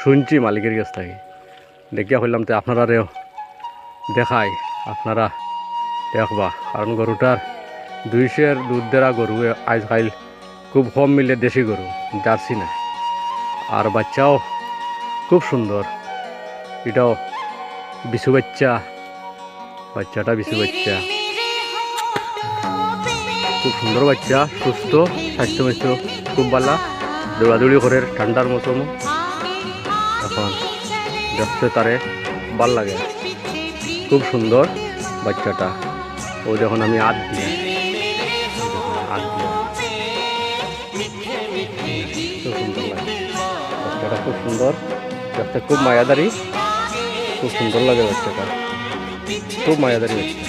শুনছি মালিকের কাছ থেকে, দেখিয়া হইলাম তো আপনারারেও দেখাই, আপনারা দেখবা। কারণ গরুটার 200 দুধ দেওয়া গরু আজকাল খুব কম মিলে, দেশি গরু, জার্সি না। আর বাচ্চাও খুব সুন্দর, এটাও বিশু বাচ্চা, বাচ্চাটা বিশু বাচ্চা, খুব সুন্দর বাচ্চা, সুস্থ, স্বাস্থ্য খুব ভালো, দৌড়াদৌড়ি করে ঠান্ডার মৌসুম। এখন দেখতে তারে ভাল লাগে, খুব সুন্দর বাচ্চাটা। ও যখন আমি হাত দিই, খুব সুন্দর লাগে বাচ্চাটা, খুব সুন্দর দেখতে, খুব মায়াদারি, খুব সুন্দর লাগে বাচ্চাটা, খুব মায়াদারি বাচ্চা।